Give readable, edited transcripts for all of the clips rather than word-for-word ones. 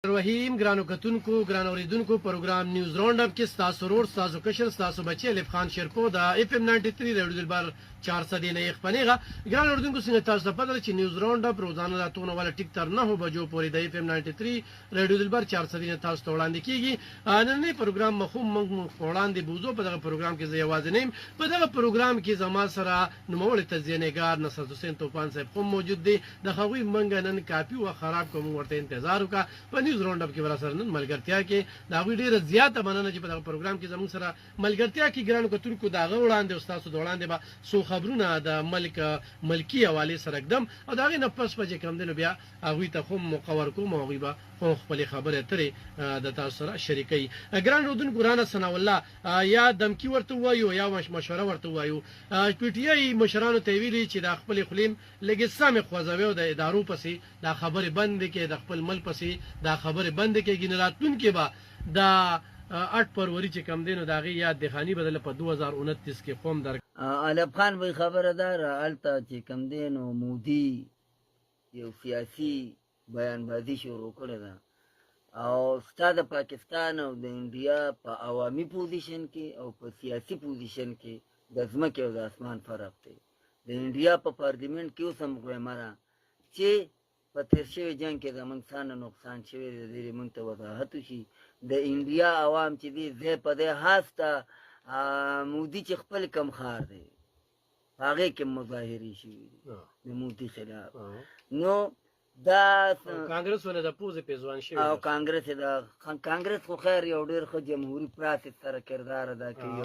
رحیم ګرانو کتونکو ګرانو اوریدونکو پروګرام نیوز راوند اپ کې ستاسو رور ستاسو کشر ستاسو بچی الف خان شیرپو د اف ام 93 ریډیو دلبر 400 نه یې خپنیغه ګرانو اوریدونکو څنګه تاسو په دغه چې نیوز راوند اپ روزانه راتونه ولا ټیک تر نه بجو پورې د اف ام 93 ریډیو دلبر 400 نه تاسو ته وړاندې کیږي نن پروګرام مخوم موږ وړاندې بوزو په دغه پروګرام کې زه یوازې نیم په دغه پروګرام کې زما سره نوموړی تزیینګار نصر حسین توپان صاحب هم موجود دي د هغوی منګ نن کاپی او خراب کوم ورته انتظار وکړه په نیوز راوند اپ کې ورسره نن ملګرتیا کې دا غوډه ډیره زیاته مننه چې په دغه پروګرام کې زموږ سره ملګرتیا کې ګرانو کتونکو دا وړاندې او تاسو د وړاندې به سو خبرونه د ملکی حواله سره قدم او دا غي نه پس پجې کم دنو بیا هغه ته خو مقور کوم او غیبه خپل خبره ترې د تاسو سره شریکي ګران رودن ګرانه ثنا الله یا دمکی ورته وایو یا مشوره ورته وایو پی ټی آی مشرانو ته ویلي چې د خپل خلیم لګي سم خوځوي او د ادارو پسې دا خبره بند کې د خپل مل پسې دا خبره بند کې ګنراتون کې با دا 8 فروری چې کم دینو دا غي یاد د خاني بدل په 2029 کې قوم در علب خان به خبردار الته چې کم دینو مودي یو سیاسي بیان بازی شروع کړی ده او ستاسو پاکستان او د انډیا په عوامي پوزیشن کې او په سیاسي پوزیشن کې د ځمکې او د اسمان فرق دی د انډیا په پارلیمنت کې اوس هم غویمره چې په تیر شوي جنګ کې زموږ څه نقصان شوی دی د دې موږ ته وضاحت وشي د انډیا عوام چې دي ځای په دې هاسته مودي چې خپل کم خار دی هغې کې مظاهرې شوي دي د مودي خلاف نو دا کانګرس ولې د پوزې پیزوان شوی او کانګرس خو خیر یو ډېر ښه جمهوري پراسس سره کردار ادا کوي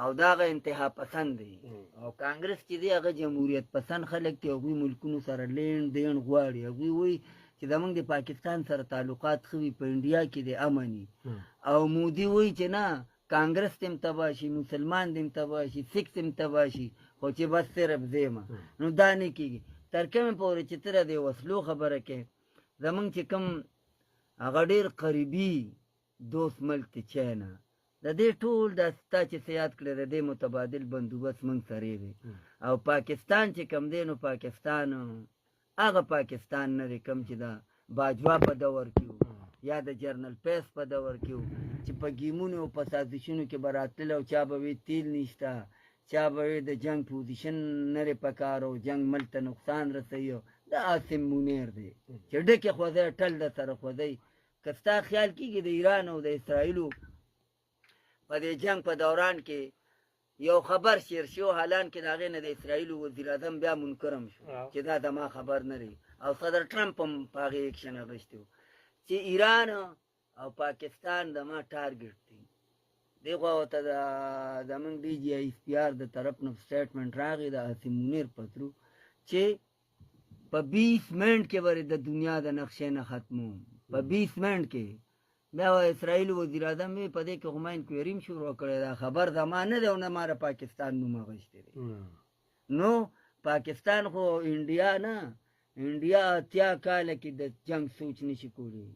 او دا هغه انتها پسند دی او کانګرس چې دی هغه جمهوریت پسند خلک دي هغوی ملکونو سره لین دین غواړي هغوی وایي چې زموږ د پاکستان سره تعلقات ښه وي په انډیا کې د امني او مودي وایي چې نه کانګرس ته هم تباه شي مسلمان دې هم تباه شي سیک ته هم تباه شي خو چې بس صرف زیمه نو دا نه کېږي تر کومې پورې چې ته د وسلو خبره کې زموږ چې کوم هغه ډېر قریبي دوست ملک دی چاینا د دې ټول دا ستا چې څه یاد کړی د دې متبادل بندوبست موږ سره دی او پاکستان چې کم دی نو پاکستان هغه پاکستان نه دی کوم چې د باجوا په دور کې یا د جرنل پیس په دور کې چې په ګیمونو او په سازشونو کې به راتلل او چا به وي تیل نشته چا به د جنگ پوزیشن نری پکارو جنگ ملک ته نقصان رسوي دا عاصم منیر دی چې ډکې خوځی ټل د سره خوځی که ستا خیال کېږي د ایران او د اسرائیلو په دې جنگ په دوران کې یو خبر شیر شو حالان کې د هغې نه د اسرائیلو وزیر اعظم بیا منکرم شو چې دا زما خبر نه دی او صدر ټرمپ هم په هغې ایکشن اخیستی و چې ایران او پاکستان زما ټارګټ دی دی خوا ورته زموږ ډي جي آی پی آر د طرف نه سټیټمنټ راغی د عاصم منیر پترو چې په 20 منټ کې به د دنیا د نقشې نه ختموم په 20 منټ کې بیا اسرائیل وزیر اعظم مې په دې کې خو ما انکوایري هم شروع کړې دا خبر زما نه دی او نه ما پاکستان نوم اخیستی دی نو پاکستان خو انډیا نه انډیا 80 کاله کې د جنګ سوچ نشي کولی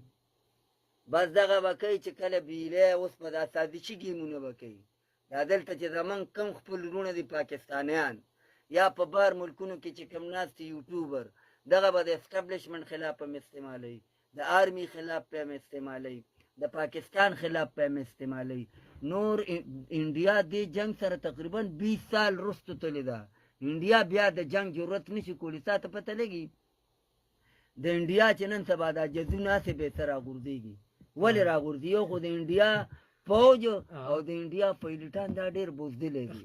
بس دغه به کوي چې کله بیلی اوس په دا سازشي ګیمونه به کوي دا دلته چې زمونږ کم خپل وروڼه دي پاکستانیان یا په بهر ملکونو کې چې کم ناست دي یوټیوبر دغه به د اسټابلیشمنټ خلاف هم استعمالوي د آرمي خلاف به هم استعمالوي د پاکستان خلاف به هم استعمالوي نور انډیا دې جنگ سره تقریبا 20 سال رستو تللی ده انډیا بیا د جنگ ضرورت نشي کولی تا ته پته لګي د انډیا چې نن سبا دا جزونه هسې بېرته راغورځېږي ولې راغورځي یو خو د انډیا فوج او د انډیا پایلټان دا ډېر بوزدلی دي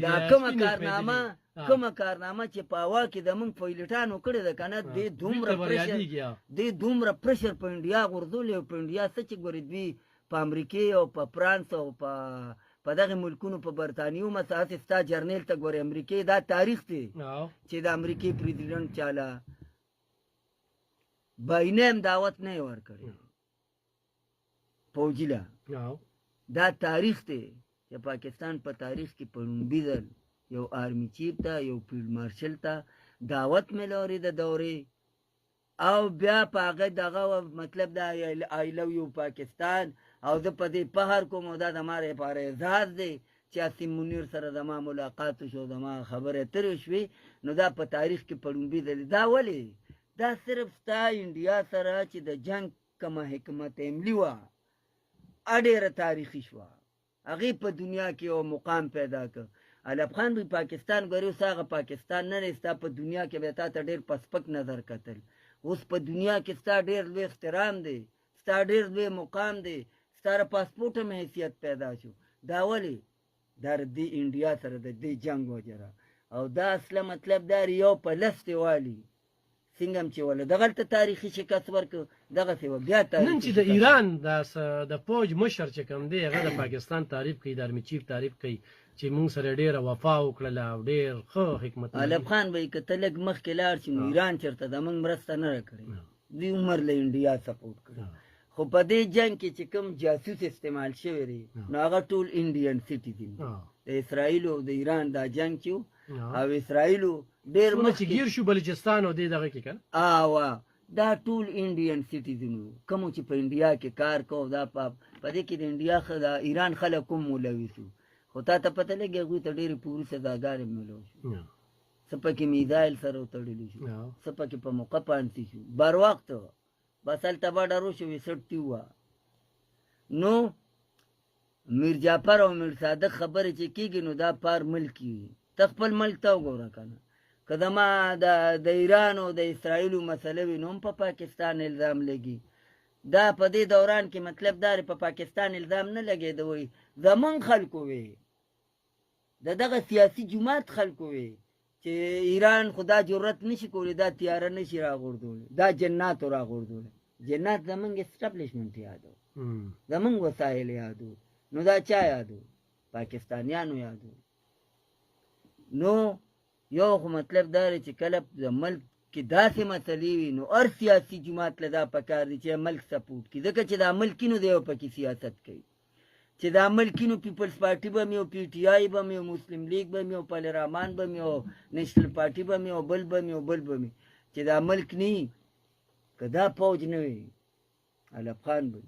دا کومه کارنامه چې په هوا کې د موږ پایلټانو کړې ده که نه دې دومره پرشر په انډیا غورځولی او په انډیا څه چې ګورې دوی په امریکې او په فرانس او په دغه ملکونو په برطانیو مساحت ستا جرنیل ته ګورې امریکې دا تاریخ دی چې د امریکې پریزیډنټ چاله باینه هم دعوت نه یې ورکړی فوجي له دا تاریخ دی چې پاکستان په تاریخ کې په لومړي ځل یو آرمي چیف ته یو فیلډ مارشل ته دعوت میلوري د دورې او بیا په هغه دغه مطلب دا آی لو یو پاکستان او زه په دې فخر کوم او دا زما لپاره اعزاز دی چې عاصم منیر سره زما ملاقات وشو زما خبرې اترې وشوې نو دا په تاریخ کې په لومړي ځل دا ولې دا صرف ستا انډیا سره چې د جنگ کومه حکمت عملي وه ډېره تاریخي شوه هغې په دنیا کې یو مقام پیدا کړ علب خان دوی پاکستان ګوري اوس هغه پاکستان نه دی ستا په دنیا کې به تا ته ډېر په سپک نظر کتل اوس په دنیا کې ستا ډېر لوی احترام دی ستا ډېر لوی مقام دی ستا د پاسپورټ هم حیثیت پیدا شو دا ولې دا د دې انډیا سره د دې جنګ وجره او دا اصله مطلب دا یو په لس دی والي څنګه هم چې ولا دغلته تاریخي شکست ورکړ دغسې به بیا نن چې د ایران د فوج مشر چې کوم دی هغه د پاکستان تعریف کوي د آرمي چیف تعریف کوي چې موږ سره ډېره وفا وکړله او ډېر ښه حکمت علب خان به یې که ته لږ مخکې لاړ شي نو ایران چېرته د موږ مرسته نه را کړې دوی عمر له انډیا سپورټ کړي خو په دې جنګ کې چې کوم جاسوس استعمال شوی دی نو هغه ټول انډین سټیزن د اسرائیلو او د ایران دا جنګ چې او اسرائیلو ډېر چې ګیر شو بلوچستان او دې دغه کې که دا ټول انډین سټیزن وو کومو چې په انډیا کې کار کوو دا په دې کې د انډیا د ایران خلک کوم ملوث وو خو تا ته پته لګي هغوی ته ډېرې پورې سزاګانې ملو شو څه پکې میزایل سره وتړلی شو څه پکې په موقع پانسي شو بر وخت بس هلته به ډارو شو وسټي وه نو میر جعفر او میر صادق خبرې چې کېږي نو دا پار ملکي وي ته خپل ملک ته وګوره که نه که زما د ایران او د اسرائیلو مسله وي نو هم په پاکستان الزام لګي دا په دې دوران کې مطلب دا په پاکستان الزام نه لګېده وی زمونږ خلکو وی د دغه سیاسي جماعت خلکو وی چې ایران خو دا جرأت نشي کولی دا تیاره نشي راغورځولی دا جناتو راغورځولی جنات زمونږ اسټابلیشمنټ یادو زمونږ وسایل یادو نو دا چا یادو پاکستانیانو یادو نو یو خو مطلب دا دی چې کله د ملک کې داسې مسلې وي نو هر سیاسي جماعت له دا پکار دی چې ملک سپورټ کړي ځکه چې دا ملکینو دی او پکې سیاست کوي چې دا ملکینو پیپلز پارټي به مې او پی ټي آی به مې او مسلم لیگ به مې او پارلمان به مې او نیشنل پارټي به مې او بل به مې او بل به مې چې دا ملک نه وي که دا فوج نه وي علب خان به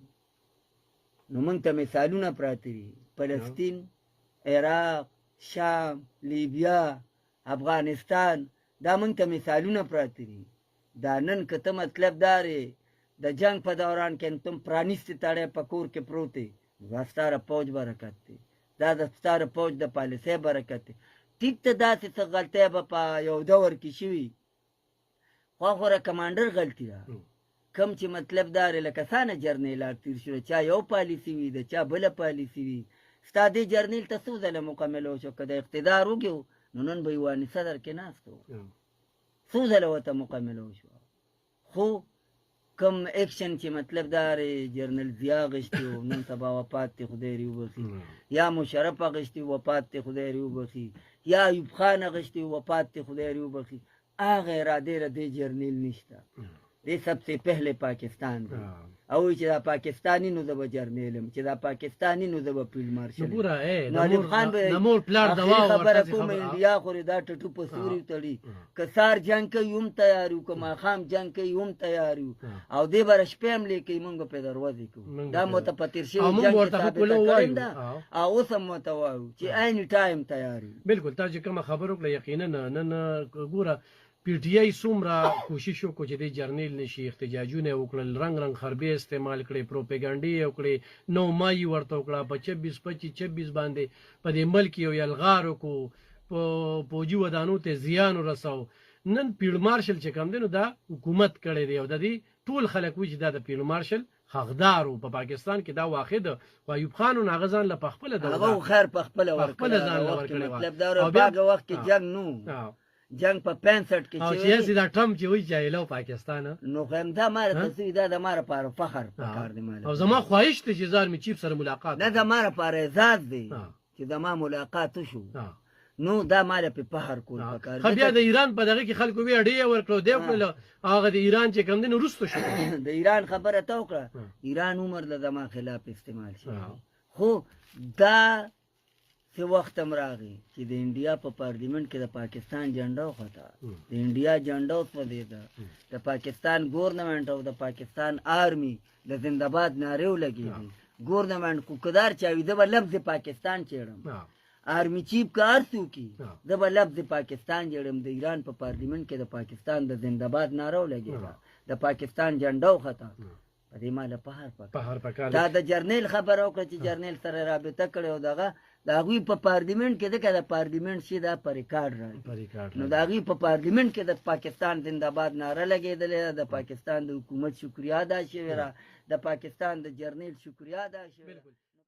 نو موږ ته مثالونه پراته دي فلسطین عراق شام لیبیا افغانستان دا موږ ته مثالونه پراته دي دا نن که ته مطلب دارې د جنگ په دوران کې تم پرانیستې تړی په کور کې پروت دی دا ستاره فوج برکت دی دا د ستاره فوج د پالیسۍ برکت دی ټیک ته داسې څه غلطۍ به په یو دور کې شوي خواخوره کمانډر غلطي ده کم چې مطلب دارې لکه څانه جرنیلات تیر شو چا یو پالیسي وي د چا بله پالیسي وي ستا دې جرنیل ته څو ځله مکمل وشو که د اقتدار وکړو نو نن به یواني صدر کې ناست و څو ځله ورته مکمل وشو خو کم اکشن چې مطلب دارې جرنل ضیا غشتي و نن سبا وفات دی خدای دې وبخي یا مشرف غشتي وفات دی خدای دې وبخي یا ایوب خان غشتي وفات دی خدای دې وبخي هغه ارادې ر دې جرنیل نشته دې سب سے پہلے پاکستان دی او چې دا پاکستانی نو د جرنیلم چې دا پاکستانی نو د فیلډ مارشل نو علي خان به نمور پلان دوا خبره کوم انډیا خو دا ټټو په سوري تړي کسار جنگ کوي هم تیار یو کما خام جنگ کوي هم تیار یو او دې بر شپې هم لیکي مونږ په دروازه کو دا متپتیر شي جنگ او اوس هم متوایو چې اینی ټایم تیار یو بالکل تا چې کوم خبرو کله یقینا نن ګوره پی ټی آی څومره کوشش وکړو چې د جرنیل نشي احتجاجونه وکړل رنگ رنگ حربې استعمال کړي پروپاګاندا یې وکړي 9 مای ورته وکړه په 26 باندې په دې ملک یو یلغار وکړو په فوجي ودانو ته زیان ورساو نن فیلډ مارشل چې کوم دی نو دا حکومت کړی دی او د دې ټول خلک وایي چې دا د فیلډ مارشل حقدار و په پاکستان کې دا واخد او ایوب خان او ناغزان له پخپله هغه خیر پخپله ورکړي مطلب دا هغه وخت کې جنگ نو جنگ په 65 کې چې سیاسي دا ټرمپ چې وی جایلو پاکستان نو هم دا ماره تصویر دا د ماره پر فخر کار دی مال او زما خواهش ته چې زار می چیف سره ملاقات نه دا ماره پر اعزاز دی چې دا ما ملاقات شو نو دا ماره په فخر کول پکار خو بیا د ایران په دغه کې خلکو وی اډې ورکړو دی هغه د ایران چې کوم دین وروسته شو د ایران خبره تا وکړه ایران عمر د زما خلاف استعمال شي خو دا څه وخت هم راغی چې د انډیا په پارلیمنت کې د پاکستان جنډا وخته د انډیا جنډا وسوځېده د پاکستان ګورنمنټ او د پاکستان آرمي د زنده‌باد نارې ولګېدې ګورنمنټ کوکدار چاوي د لفظ پاکستان چېړم آرمی چیف کار څو کی د لفظ پاکستان جوړم د ایران په پارلیمنت کې د پاکستان د زنده‌باد ناره ولګېده د پاکستان جنډا وخته په دې مال په هر په هر پکار دا د جرنیل خبر او چې جرنیل سره رابطه کړي او دغه د هغوی په پارلیمنت کې ده که د پارلیمنت شي دا په ریکارډ راځي نو د هغوی په پارلیمنت کې د پاکستان زنده‌باد نعره لګېدلې ده د پاکستان د حکومت شکریا ادا شوې ده د پاکستان د جرنیل شکریا ادا شوې